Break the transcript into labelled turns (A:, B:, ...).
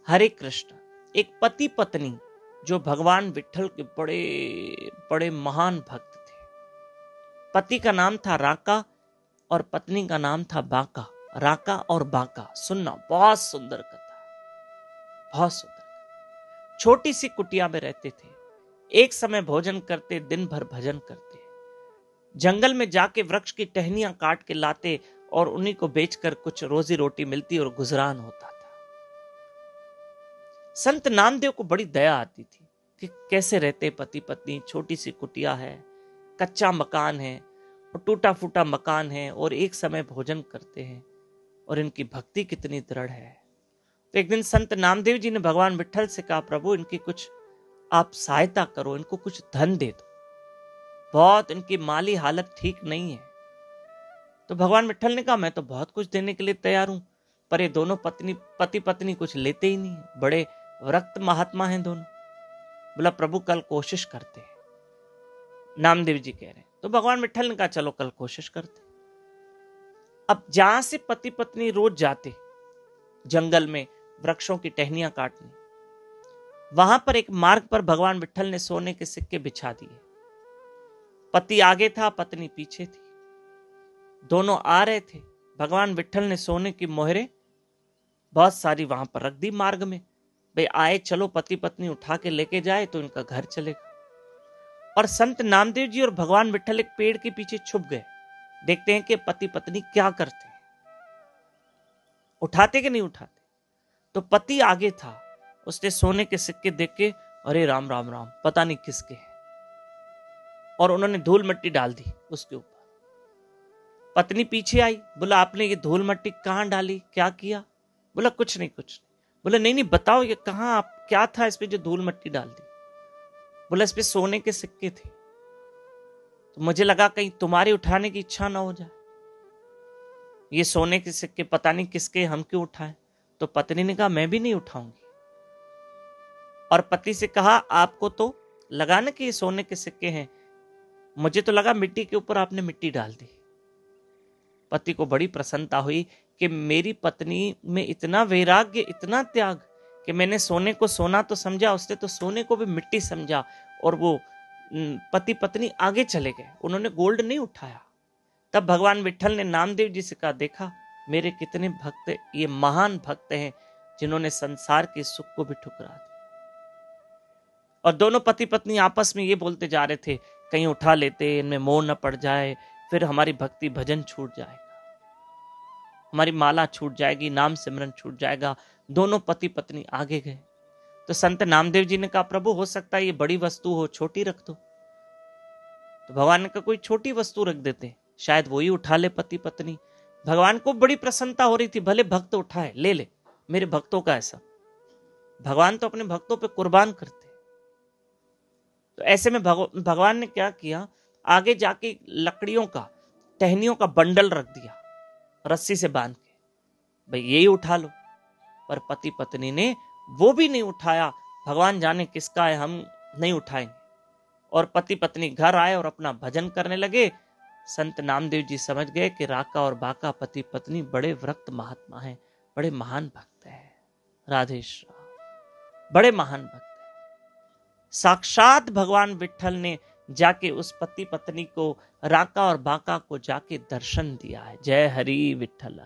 A: हरे कृष्ण, एक पति पत्नी जो भगवान विठल के बड़े बड़े महान भक्त थे। पति का नाम था राका और पत्नी का नाम था बाका। राका और बाका, सुनना, बहुत सुंदर कथा, बहुत सुंदर। छोटी सी कुटिया में रहते थे। एक समय भोजन करते, दिन भर भजन करते, जंगल में जाके वृक्ष की टहनियां काट के लाते और उन्हीं को बेचकर कुछ रोजी रोटी मिलती और गुजरान होता था। संत नामदेव को बड़ी दया आती थी कि कैसे रहते पति पत्नी, छोटी सी कुटिया है, कच्चा मकान है और टूटा फूटा मकान है, और एक समय भोजन करते हैं, और इनकी भक्ति कितनी दृढ़ है। तो एक दिन संत नामदेव जी ने भगवान विठल से कहा, प्रभु इनकी कुछ आप सहायता करो, इनको कुछ धन दे दो, बहुत इनकी माली हालत ठीक नहीं है। तो भगवान विठल ने कहा, मैं तो बहुत कुछ देने के लिए तैयार हूं, पर ये दोनों पति पत्नी कुछ लेते ही नहीं, बड़े विरक्त महात्मा हैं दोनों। बोला, प्रभु कल कोशिश करते हैं। नामदेव जी कह रहे हैं। तो भगवान विठल ने कहा, चलो कल कोशिश करते। अब जहां से पति पत्नी रोज जाते जंगल में वृक्षों की टहनियां काटने, वहां पर एक मार्ग पर भगवान विठल ने सोने के सिक्के बिछा दिए। पति आगे था, पत्नी पीछे थी, दोनों आ रहे थे। भगवान विठल ने सोने की मोहरें बहुत सारी वहां पर रख दी मार्ग में, भाई आए चलो पति पत्नी उठा के लेके जाए तो इनका घर चलेगा। और संत नामदेव जी और भगवान विठल एक पेड़ के पीछे छुप गए, देखते हैं कि पति पत्नी क्या करते हैं, उठाते कि नहीं उठाते। तो पति आगे था, उसने सोने के सिक्के देख के, अरे राम राम राम, पता नहीं किसके हैं, और उन्होंने धूल मिट्टी डाल दी उसके ऊपर। पत्नी पीछे आई, बोला आपने ये धूल मिट्टी कहां डाली, क्या किया? बोला कुछ नहीं कुछ नहीं। बोला नहीं नहीं बताओ ये कहां, आप क्या था इस पे जो धूल मिट्टी डाल दी? बोला इस पे सोने के सिक्के थे, तो मुझे लगा कहीं तुम्हारी उठाने की इच्छा ना हो जाए, ये सोने के सिक्के पता नहीं किसके, हम क्यों उठाएं? तो पत्नी ने कहा मैं भी नहीं उठाऊंगी। और पति से कहा आपको तो लगा ना कि ये सोने के सिक्के हैं, मुझे तो लगा मिट्टी के ऊपर आपने मिट्टी डाल दी। पति को बड़ी प्रसन्नता हुई कि मेरी पत्नी में इतना वैराग्य, इतना त्याग, कि मैंने सोने को सोना तो समझा, उसने तो सोने को भी मिट्टी समझा। और वो पति पत्नी आगे चले गए, उन्होंने गोल्ड नहीं उठाया। तब भगवान विठल ने नामदेव जी से कहा, देखा मेरे कितने भक्त, ये महान भक्त हैं जिन्होंने संसार के सुख को भी ठुकरा दिया। और दोनों पति पत्नी आपस में ये बोलते जा रहे थे, कहीं उठा लेते, इनमें मोह न पड़ जाए, फिर हमारी भक्ति भजन छूट जाएगा, हमारी माला छूट जाएगी, नाम सिमरन छूट जाएगा। दोनों पति पत्नी आगे गए। तो संत नामदेव जी ने कहा, प्रभु हो सकता है ये बड़ी वस्तु हो, छोटी रख दो। तो भगवान ने कहा कोई छोटी वस्तु रख देते, शायद वो ही उठा ले पति पत्नी। भगवान को बड़ी प्रसन्नता हो रही थी, भले भक्त उठाए, ले ले, मेरे भक्तों का ऐसा। भगवान तो अपने भक्तों पे कुर्बान करते। तो ऐसे में भगवान ने क्या किया, आगे जाके लकड़ियों का, टहनियों का बंडल रख दिया रस्सी से बांध के, भाई यही उठा लो। पर पति पत्नी ने वो भी नहीं उठाया, भगवान जाने किसका है, हम नहीं उठाएंगे। और पति पत्नी घर आए और अपना भजन करने लगे। संत नामदेव जी समझ गए कि राका और बाका पति पत्नी बड़े विरक्त महात्मा हैं, बड़े महान भक्त हैं। राधे श्याम, बड़े महान भक्त हैं। साक्षात भगवान विठल ने जाके उस पति पत्नी को, राका और बाका को जाके दर्शन दिया है। जय हरि विठल।